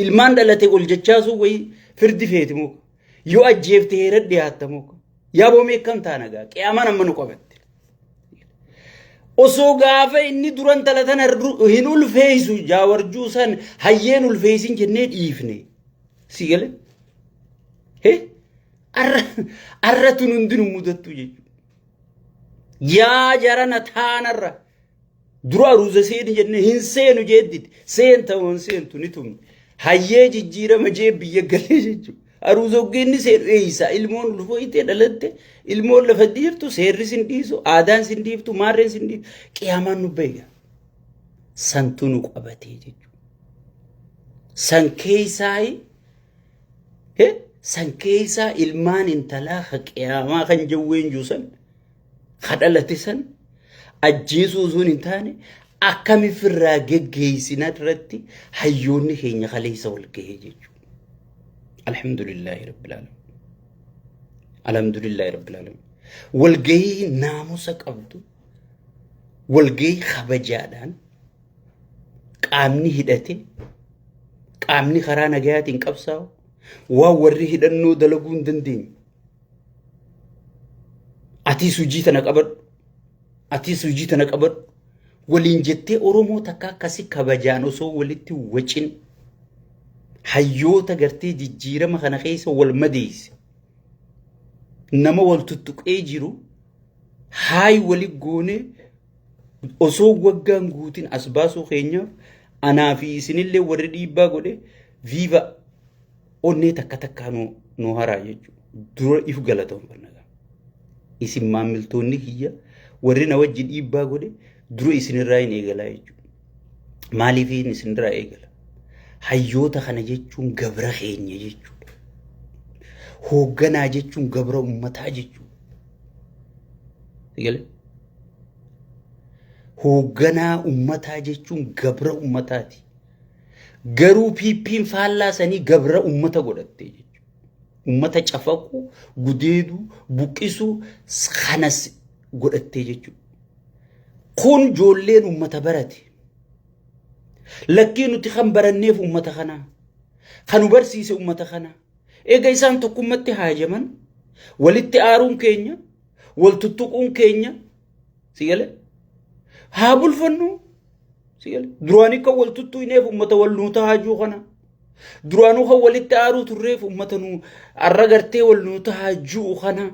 ilmaan dhalate ol jechaasu way firdi feeti muka yoo ajjeefte heeradhi haatta muka yaa boomee akkam taanagaa qiyaamaan amma nu qabatte osoo gaafa inni duran talatan hin ulfeessu jaawarjuu san hayyeen ulfeessin jennee dhiifne si gale arra tun hundinu mudattu jechuudha yaa jarana taanarra dura aruuza seeni jennee hin seenu jeedditi seen ta'uun seentu ni tumne hayyee jijjiirama jee biyya galee jechuudha aruuza oggeeni seenu eeysa ilmoon ulfooyitee dhalatte ilmoon lafa dhiiftu seerri sin dhiisu aadaan sin dhiiftu maarreen sin dhiiftu qiyaamaan nu beeka santu nu qabatee jechuudha san keessaa ilmaan intalaa ha qiyaamaa kan jawween juusan kadhalate san ajjeesuu sun hin taane akkamifirraa geggeessina irratti hayyoonni keenya kaleessa wal gahee jechuudha. Alhamdulillahi rabbil alamin. Wal gahii naamusa qabdu wal gahii kabajaadhaan qaamni hidhate qaamni karaa nagayaatiin qabsaa'u waa warri hidhannoo dalaguu hin dandeenye. Ati sujii tana qabadhu waliin jettee Oromoo takka akkasi kabajaan osoo walitti wacin hayyoota gartee jijjiirama kana keessa wal madeesse nama wal tuttuqee jiru haay wali goone osoo waggaan guutin as baasuu keenyaaf anaa fi isinillee warri dhiibbaa godhe viiva onnee takka takkaa nu haraa jechuudha dura if galatoonfanna isin maamiltoonni kiyya warri na wajji dhiibbaa godhe dura isinirraa hin eegalaa jechuudha maaliif isinirraa eegala hayyoota kana jechuun gabra keenya jechuudha hoogganaa jechuun gabra ummataa jechuudha hoogganaa ummataa jechuun gabra ummataati garuu piippiin faallaa sanii gabra ummata godhatte jechuudha ummata cafaqu gudeedu buqisu kanas godhatte jechuudha kun joolleen ummata barate lakkii nuti kan baranneef ummata kana kan barsiise ummata kana eega isaan tokkummatti haajaman walitti aaruun keenya wal tuttuquun keenya sigale haa bulfannu sigale duraanii kan wal tuttuineef ummata wal nuuta haajuu kana duraanuu kan walitti aaruu turreef ummata nu arra gartee wal nuuta haajuu kana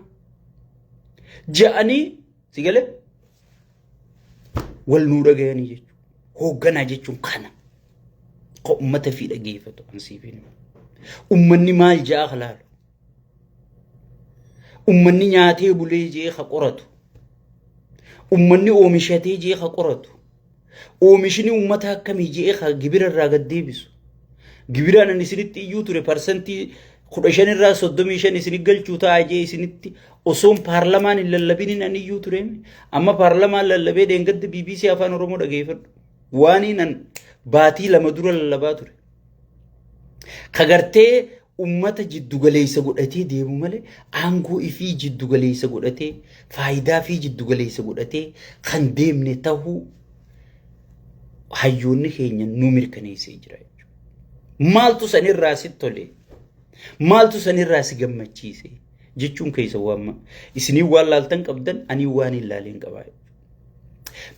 ja'anii sigale wal nuu dhagayanii jechuudha hoogganaa jechuun kana ko ummata fi dhageeffatu ansiifin ummanni maal ja'a halaalu ummanni nyaatee bulee jee ka qoratu ummanni oomishatee jee ka qoratu oomishni ummata akkamii jee ka gibira irraa gad deebisu gibiraan ani isinitti iyyuu ture parsantii 15 irraa 35 isinit galchuu ta'a jee isinitti osoon paarlamaan hin lallabinin ani iyyuu ture amma paarlamaan lallabee deengadda BBC afaan Oromoo dhageeffadhu waaniinan baatii lama dura lallabaa ture kagartee ummata jiddugaleessa godhatee deemu malee aangoo ifii jiddugaleessa godhatee faayidaa fi jiddugaleessa godhatee kan deemne ta'uu hayyoonni keenya nu mirkaneessee jira jechuudha maaltu sanirraa si tole maaltu sanirraa si gammachiise jechuun keessa waamma isinii waan laaltan qabdan ani waan hin laaleen qabaa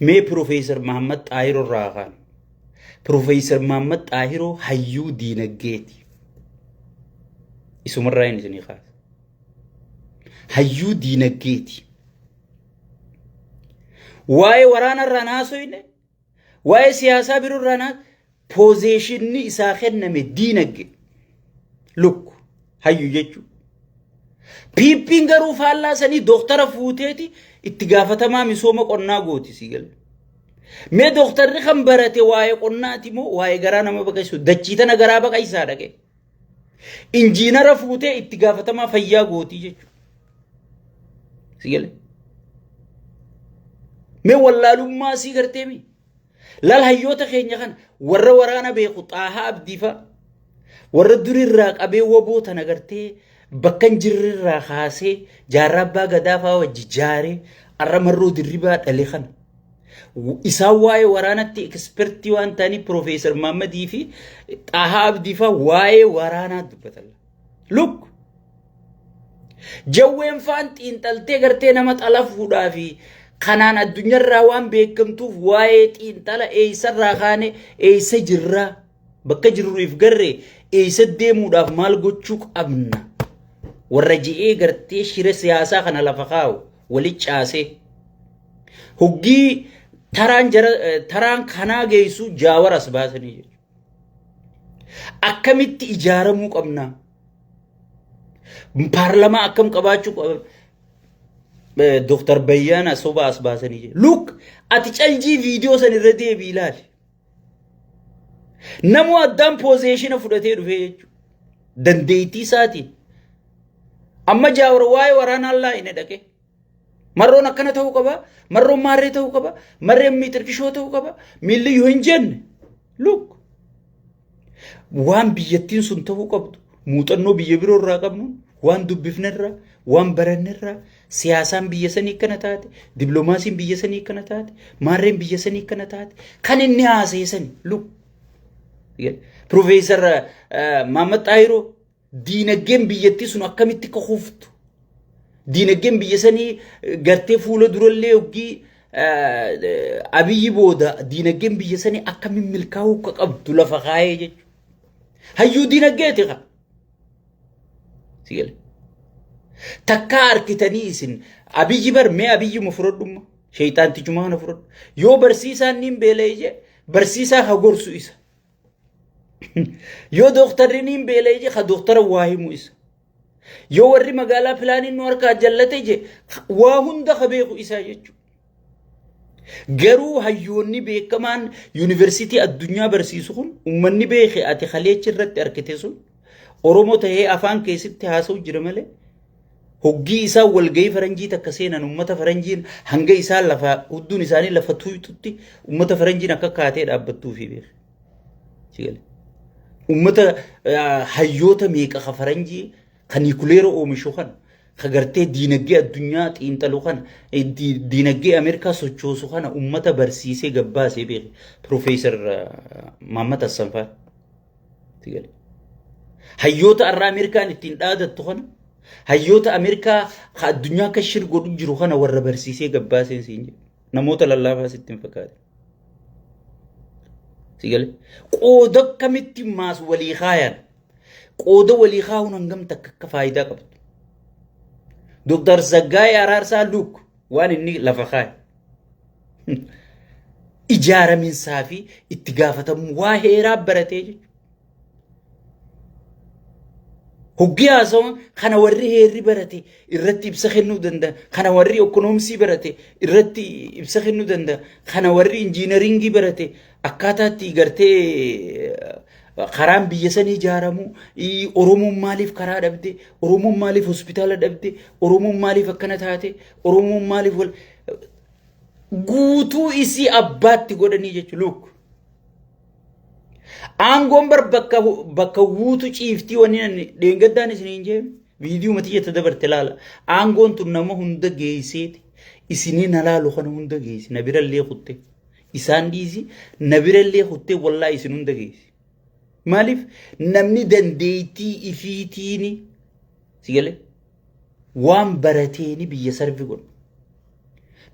mee Profeesar Mahammad Xaahiroo Raahaan Profeesar Mahammad Xaahiroo hayyuu diinagdeeti isumarraa hin isinii kaasa hayyuu diinagdeeti waa'ee waraanarraa naasoyne waa'ee siyaasaa biroorraa naa poozishinni isaa kenname diinagdee lukku hayyuu jechuudha piippiin garuu faallaa sanii dooktara fuuteeti itti gaafatamaa misooma qonnaa gooti sigal mee dooktarri kan barate waa'ee qonnaati moo waa'ee garaa nama baqaysu dachii tana garaa baqaysaa dhaqe injiinara fuutee itti gaafatamaa fayyaa gooti jechuudha sigal mee wallaalummaa sii gartee mi laal hayyoota keenya kana warra waraana beeku xaahaa abdiifa warra durirraa qabee waboo tana gartee bakkan jirrirraa kaasee jaarraa abbaa gadaa fa'aa wajji jaaree arra marroo dirribaa dhale kana isaan waa'ee waraanatti ekspertii waan ta'anii Profeesar Maammadii fi Xahaa Abdii fa'aa waa'ee waraanaa dubbatan. Look, jawween fa'aan xiinxaltee gartee nama xala fuudhaa fi kanaan addunyaarraa waan beekamtuuf waa'ee xiinxala eessarraa kaane eessa jirraa bakka jirruuf garree eessa deemuudhaaf maal gochuu qabna warra ji'ee gartee shira siyaasaa kana lafa kaa'u walitti caasee hoggii taraan kanaa geessu jaawaras baasanii jiru. Akkamitti ijaaramuu qabna? Paarlamaa akkam qabaachuu qabna? Dr. Bayyana soba as baasanii jiru. Look, ati caljii viidiyoo san irra deebii ilaali. Namu addaan poozishiina fudhatee dhufee jechuudha. Dandeettii isaatiin. Amma jaawara waa'ee waraanaa allaa hin dhaqee. Marroon akkana ta'uu qaba, marroon maarree ta'uu qaba, marreen miixirkishoo ta'uu qaba, miilli yoo hin jenne. Look, waan biyyattiin sun ta'uu qabdu, muuxannoo biyya biroo irraa qabnu, waan dubbifnerraa, waan barannerraa, siyaasaan biyya sanii akkana taate, dippiloomaasiin biyya sanii akkana taate, maarreen biyya sanii akkana taate, kan inni haaseessani. Look, Profeesar Maamad Xaahiroo diinagdeen biyyattii sun akkamitti kuftu? Diinagdeen biyya sanii gartee fuula durallee hoggii Abiyyi booda diinagdeen biyya sanii akkamiin milkaa'uu qabdu lafa kaayee jechuudha. Hayyuu diinagdeeti qaba. Sigale. Takkaa harkitanii isin Abiyyi bar mee Abiyyi ma fudhadhumma sheeyxaantichuma kana fudhadhu. Yoo barsiisaan niin beela'ee je barsiisaa ha gorsu isa. Yoo dooktarri niin beela'ee je ha dooktara waa himu isa. Yoo warri magaalaa pilaaniin nu harkaa jallate je waa hunda ha beeku isaa jechuudha. Garuu hayyoonni beekamaan yuunivarsiitii addunyaa barsiisu kun uummanni beeke ati haleechi irratti harkite sun Oromoo ta'ee afaan keessatti haasa'u jira malee hoggii isaa walgahii faranjii takka seenan uummata faranjiin hanga isaa lafa hudduun isaanii lafa tuytutti uummata faranjiin akka kaatee dhaabbattuufi beeke. Sigale. Uummata hayyoota meeqa ka faranjii kan nukuleera oomishu kana kagartee diinagdee addunyaa xiinxalu kana diinagdee Ameerikaa sochoosu kana uummata barsiisee gabbaasee beeke Profeesar Maamad Hassanfaa. Sigale. Hayyoota arraa Ameerikaan ittiin dhaadattu kana hayyoota Ameerikaa ka addunyaa kashir godhu jiru kana warra barsiisee gabbaaseen siin jedhu namoota lallaafaa sitti hin fakkaate. Sigale. Qooda akkamitti maas walii kaayan qooda walii kaa'uun hangam takka akka faayidaa qabdu. Dr. Zaggaayee Araarsaa Luuk waan inni lafa kaaye. Ijaaraminsaa fi itti gaafatamu waa heeraa baratee jechuudha. Hoggii haasawaan kana warri heerri barate irratti ibsa kennuu danda'a. Kana warri ekonoomsii barate irratti ibsa kennuu danda'a. Kana warri injiinaringii barate akkaataatti gartee karaan biyya sanii ijaaramu Oromoon maaliif karaa dhabde, Oromoon maaliif hospitaala dhabde, Oromoon maaliif akkana taate, Oromoon maaliif wal guutuu isii abbaatti godhanii jechuudha. Look, aangoon bar bakka guutuu ciiftii wanni dheengaddaan isiniin jeebi viidiyoo matii jette dabarte laala. Aangoon tun nama hunda geesseeti isinii na laalu kana hunda geessi na birallee kutte isaan dhiisi na birallee kutte wallaa isin hunda geessi. Maaliif namni dandeettii ifiitiini sigale waan barateeni biyya sarfi godhu.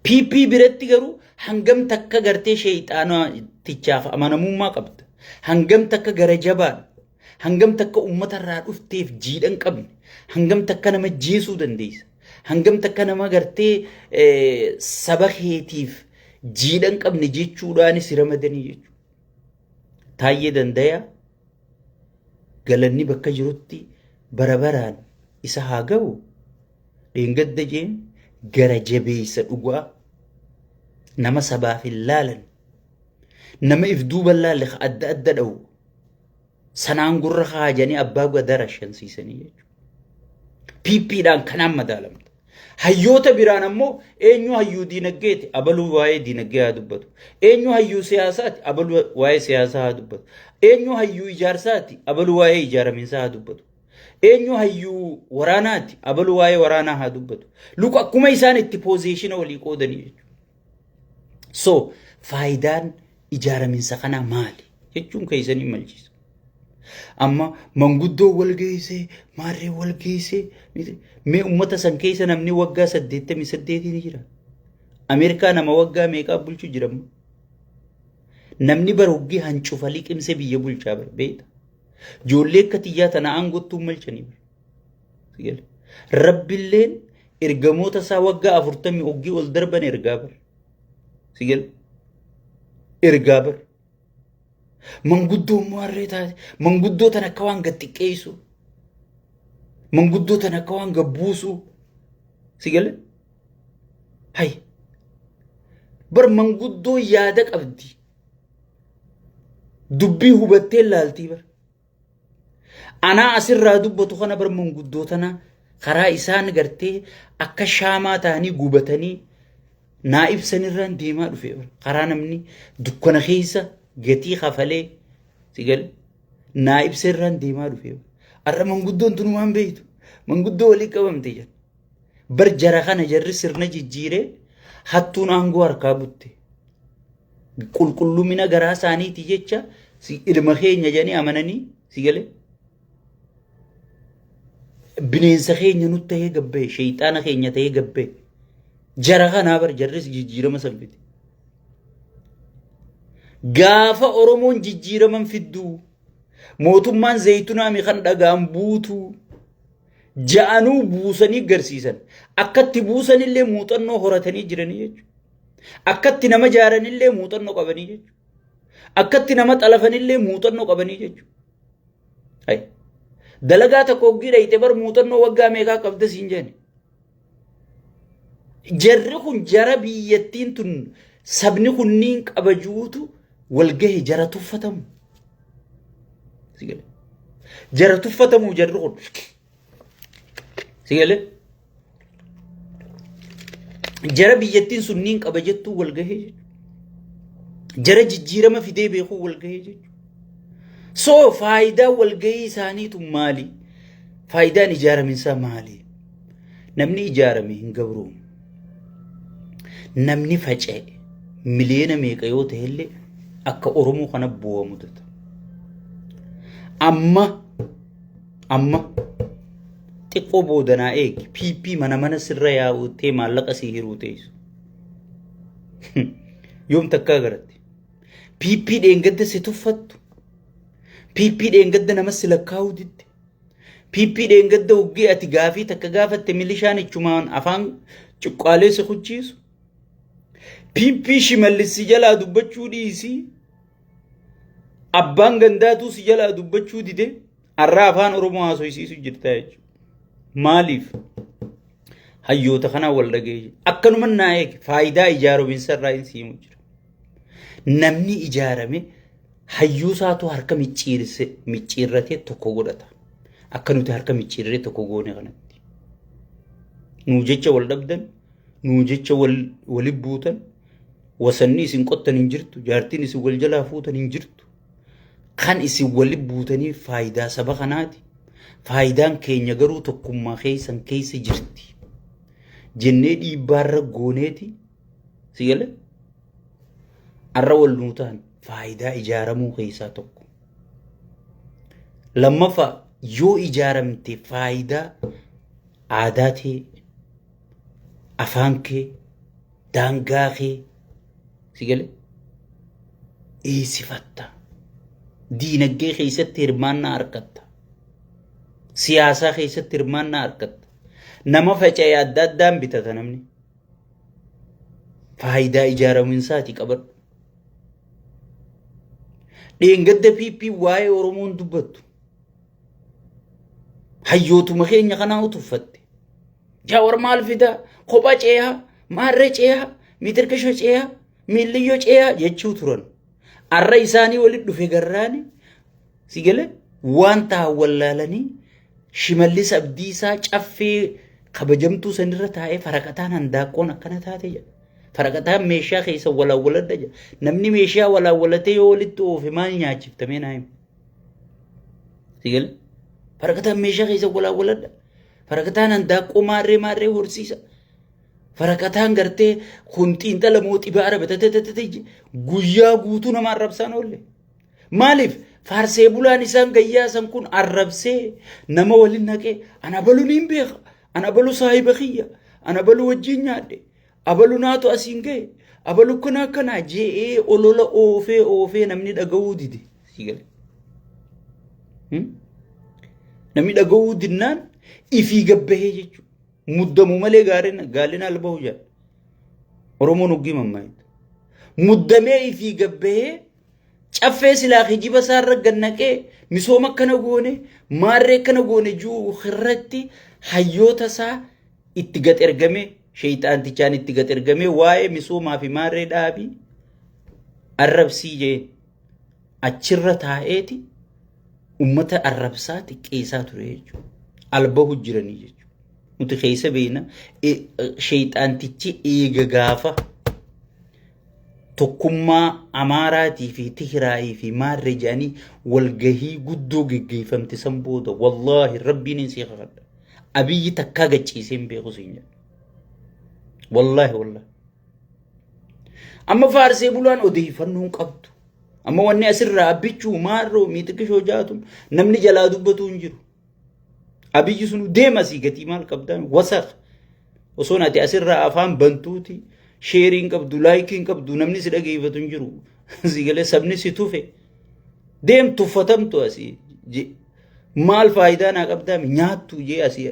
PP biratti garuu hangam takka gartee sheeyxaanaatichaaf amanamummaa qabda. Hangam takka gara jabaan hangam takka uummata irraa dhufteef jiidhan qabne hangam takka nama jeesuu dandeessa. Hangam takka nama gartee saba keetiif jiidhan qabne jechuudhaan si ramadanii jechuudha. Taayyee dandayaa galanni bakka jirutti barabaraan isa haa ga'u dheengadda jeen gara jabeessa dhugaa nama sabaaf hin laalan nama if duuba laalle adda adda dha'u sanaan gurra kaajanii abbaa gadara shansiisanii jechuudha. PPdhaan kanaan madaalamta. Hayyoota biraan ammoo eenyu hayyuu diinagdeeti abaluu waa'ee diinagdee haa dubbatu. Eenyu hayyuu siyaasaati abaluu waa'ee siyaasaa haa dubbatu. Eenyu hayyuu ijaarsaati abaluu waa'ee ijaaraminsaa haa dubbatu. Eenyu hayyuu waraanaati abaluu waa'ee waraanaa haa dubbatu. Luka akkuma isaan itti poozishiina walii qoodanii jechuudha. So faayidaan ijaaraminsa kanaa maali jechuun keessanii malchiisa. Amma manguddoo wal geessee maarree wal geessee mee ummata san keessa namni waggaa 88 ni jira. Ameerikaa nama waggaa meeqaa bulchu jiramma. Namni baroggii hancufa liqimse biyya bulchaa beeta. Ijoollee akka xiyyaa tana aangottuun malchanii bara. Rabbilleen ergamoota isaa waggaa 40 oggii ol darban ergaa bara. Sigal ergaa bara. Manguddoo maarree taate manguddoo tan akka waan gattiqqeessu. Manguddoo tan akka waan gabbuusu. Sigal hay bar manguddoo yaada qabdi. Dubbii hubattee laaltii bar. Anaa asirraa dubbatu kana bar manguddoo tana karaa isaan gartee akka shaamaa ta'anii gubatanii naa ibsanirraan deemaa dhufe bar. Karaa namni dukkana keessa gatii kafalee sigal naa ibsanirraan deemaa dhufe bar. Arra manguddoon tunu waan beektu manguddoo walii qabamte jira. Bar jara kana jarri sirna jijjiiree hattuun aangoo harkaa butte. Qulqullumina garaa isaaniiti jecha ilma keenya jedhanii amananii sigalee bineensa keenya nutti ta'ee gabbee shayxaana keenya ta'ee gabbee jara kanaa bar jarris jijjiirama sanfite. Gaafa Oromoon jijjiiraman fidduu mootummaan zayitunaami kan dhagaan buutu ja'anuu buusanii garsiisan akkatti buusanillee muuxannoo horatanii jiranii jechuudha. Akkatti nama jaaranillee muuxannoo qabanii jechuudha. Akkatti nama xalafanillee muuxannoo qabanii jechuudha. Dalagaa tokko oggii dhayite bar muuxannoo waggaa meeqaa qabda siin jedhani. Jarri kun jara biyyattiin tun sabni kunniin qabajuutu walgahe jara tuffatamu. Jara tuffatamu jarri kun. Sigalee jara biyyattiin sunniin qaba jettuu walgahee jechuudha. Jara jijjiirama fidee beekuu walgahee jechuudha. So faayidaa walgahii isaaniitu maali? Faayidaan ijaaraminsaa maali? Namni ijaarame hin gabroomu. Namni faca'e miliyoona meeqa yoo ta'ellee akka Oromoo kana bu'aa mudata. Amma xiqqoo boodanaa eegi PP mana sirra yaa'utee maallaqa sii hiruu teessu. Yoom takkaa garatte. PP dheengadda si tuffattu. PP dheengadda nama si lakkaa'uu didde. PP dheengadda uggee ati gaafii takka gaafatte milishaan ichumaan afaan cuqqaalee si kuchiisu. PP shimallis si jalaa dubbachuu dhiisii. Abbaan gandaatuu si jalaa dubbachuu dide arraa afaan Oromoo haasoysiisu jirta jechuudha. Maaliif hayyoota kana wal dhagee akkanuma naa eegi faayidaa ijaaraminsa irraa hin siimu jira. Namni ijaarame hayyuu isaatu harka micciirratee tokko godhata. Akka nuti harka micciirree tokko goone kanatti. Nuu jecha wal dhabdan, nuu jecha wal buutan, wasanni isin qottan hin jirtu, jaartiin isin wal jalaa fuutan hin jirtu. Kan isin wal buutanii faayidaa saba kanaati. Faayidaan keenya garuu tokkummaa keessan keessa jirti. Jennee dhiibbaarra gooneeti. Sigalee arra wal nuutaan faayidaa ijaaramuu keessaa tokko. Lammaffaa yoo ijaaramte faayidaa aadaa kee, afaan kee, daangaa kee sigalee eessifatta. Diinagdee keessatti hirmaannaa argatta. Siyaasaa keessatti hirmaannaa argatta. Nama faca'ee adda addaan bitata namni. Faayidaa ijaaraminsaati qabadhu. Dheengadda PP waa'ee Oromoon dubbattu. Hayyootuma keenya kanaa utuffatte. Jaawar maal fidaa? Kophaa ceehaa, maarree ceehaa, miitirkisho ceehaa, miilliyyoo ceehaa jechuu turan. Arra isaanii walitti dhufe garraani sigalee waan ta'an wallaalanii Shimallis Abdiisaa caffee kabajamtuu sanirra taa'ee faraqataan handaaqqoon akkana taate jedha. Faraqataan meeshaa keessa walaawwaladha jedha. Namni meeshaa walaawwalatee yoo walitti oofe maal nyaachiftamee naa hima. Sigalee faraqataan meeshaa keessa walaawwaladha. Faraqataan handaaqqoo maarree horsiisa. Faraqataan gartee kun xiinxala mootii baara batatatatatee guyyaa guutuu nama arrabsaan oolle. Maaliif faarsee bulaan isaan gayyaasan kun arrabsee nama waliin naqee ana balu niin beeka ana balu saahiba kiyya ana balu wajjin nyaadhe abalu naatu asiin ga'e abalu kana kana je'ee olola oofee namni dhaga'uu dide. Namni dhaga'uu dinnaan ifii gabbahee jechuudha. Muddamu malee gaalina albahu jedha. Oromoon uggii mammaayita. Muddamee ifii gabbahee caffee silaa hijiba isaarra gannaqee misooma akkana goone maarree akkana goone juu irratti hayyoota isaa itti gad ergamee sheeyxaantichaan itti gad ergamee waa'ee misoomaa fi maarree dhaabii arrabsii jeen achirra taa'eeti ummata arrabsaa xiqqeessaa ture jechuudha. Albahu jiranii jechuudha. Nuti keessa beena sheeyxaantichi eega gaafa tokkummaa Amaaraatii fi Tigiraayii fi maarree jedhanii walgahii guddoo geggeeffamte san booda wallaahi rabbiin hin si kakadha. Abiyyi takkaa gachiisee hin beeku siin jedha. Wallaahi. Amma faarsee bulaan odeeffannoo hin qabdu. Amma wanni asirraa abbichuu maarroo miixiqishoo jaatu namni jalaa dubbatu hin jiru. Abiyyi sunu deema si gatii maal qabdaan wasaq osoo naati asirraa afaan bantuuti sheeriin qabdu laayikiin qabdu namni si dhageeffatu hin jiru si galee sabni si tufe deem tuffatamtu asii maal faayidaa naa qabdaa nyaattu jee asii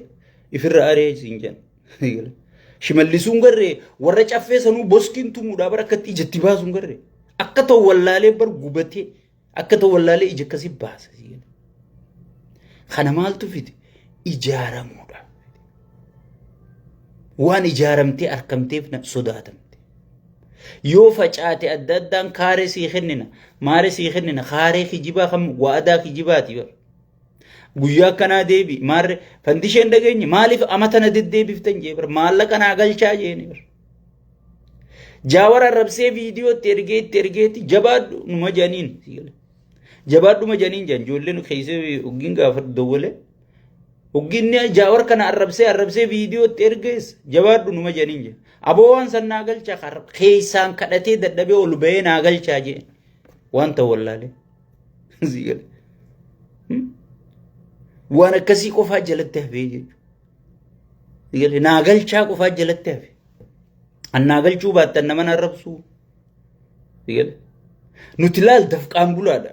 ifirra aree siin jedhan shimallisuun garree warra caffee sanuu boskiin tumuudhaa bara akkatti ijatti baasuun garree akka ta'u wallaalee bar gubatee akka ta'u wallaalee ija akkasii baasa kana maaltu fide ijaaramuudha. Waan ijaaramtee argamteef sodaatamte. Yoo facaate adda addaan kaaree sii kennina maaree sii kennina kaaree kijibaa kam waadaa kijibaati bar. Guyyaa kanaa deebi maaree fandisheen dhageenye maaliif amatana deddeebiftan jee bar maallaqa naa galchaa jeeni bar. Jaawar arrabsee viidiyoo itti ergeetti jabaadhu numa janiin jabaadhuma janiin jan ijoolleen keessee uggiin gaafa dawwalee. Ugginni jaawar kana arrabsee viidiyoo itti ergees jabaadhu numa janiin jee. Aboo waan san naa galchaa keessaan kadhatee dadhabee ol bahee naa galchaa jee. Waan ta'u wallaalee. Waan akkasii qofaa jalatti hafee jechuudha. Naa galchaa qofaa jalatti hafe. An naa galchuu baattan nama arrabsuu. Nuti laal dafqaan bulaadha.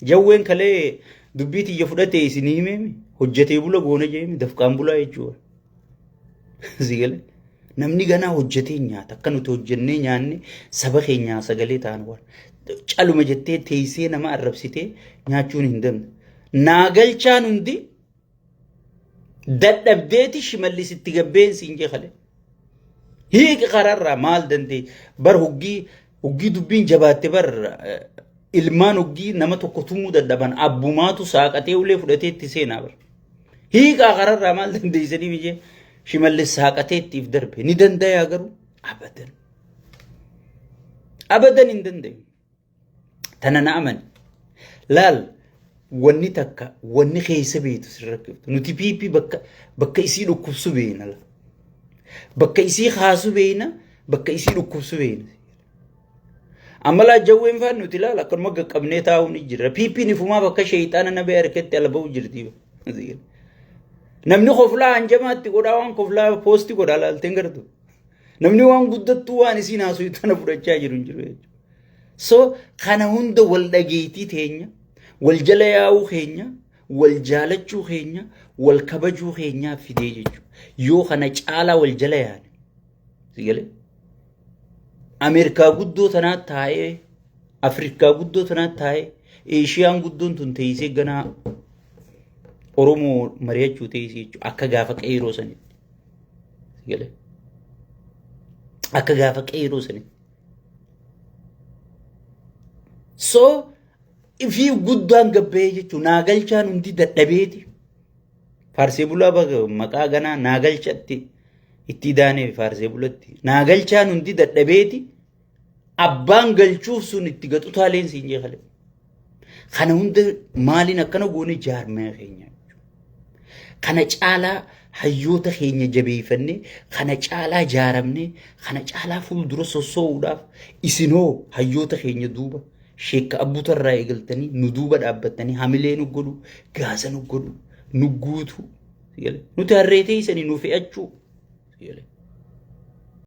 Jawween kalee dubbii tiyya fudhatee isinii himeemi. Hojjetee bula goona jeemi dafqaan bulaa jechuudha. Sigale namni ganaa hojjetee nyaata akka nuti hojjennee nyaanne saba keenyaa sagalee ta'an waan caluma jettee teessee nama arrabsitee nyaachuun hin danda'u. Naa galchaan hundi dadhabdeeti shimallisitti gabbeensi hin jeeqale. Hiiqi qararraa maal dandee bar huggii dubbiin jabaatte bar ilmaan huggii nama tokko tumuu dadhaban abbumaatu saaqatee ulee fudhatee itti seenaa bar. Hiiqaa qararraa maal dandeessanii bijee shimallis saaqatee ittiif darbe ni dandayaa garuu abadan hin dandayu. Tana na amani laal wanni takka wanni keessa beetu sirrakkiftu nuti piipii bakka isii dhukkubsu beena la bakka isii kaasu beena bakka isii dhukkubsu beena. Amala jawween faan nuti laal akkanuma qaqqabnee taa'uun ni jira. Piipiin ifumaa bakka sheeyxaana na bee harkatti alba'u jirti. Namni koflaa hanjamaatti godhaa waan koflaa poostii godhaa laalteen gartu. Namni waan guddattuu waan isiin haasuu tana fudhachaa jiru hin jiru jechuudha. So kana hunda wal dhageetii teenya wal jala yaa'uu keenya wal jaalachuu keenya wal kabajuu keenyaa fidee jechuudha. Yoo kana caalaa wal jala yaane. Sigalee. Ameerikaa guddoo tanaa taa'ee Afrikaa guddoo tanaa taa'ee Eeshiyaan guddoon tun teessee ganaa Oromoo mari'achuu teessee jechuudha. Akka gaafa qeeroo sanitti. Sigalee. Akka gaafa qeeroo sanitti. So ifii guddaan gabbee jechuudha. Naagalchaan hundi dadhabeeti. Faarsee bulaa maqaa ganaa naagalchatti. Itti daanee faarsee bulatti naagalchaan hundi dadhabeeti abbaan galchuuf sun itti gaxu taaleen siin jeeqale. Kana hunda maaliin akkana goone jaarmee keenya Kana caalaa hayyoota keenya jabeeffannee, kana caalaa jaaramnee, kana caalaa fuuldura sossoo'uudhaaf isinoo hayyoota keenya duuba sheekka abbuutarraa eegaltanii nu duuba dhaabbattanii hamilee nu godhu, gaasa nu godhu, nu guutu. Nuti harree teessanii nu fe'achuu.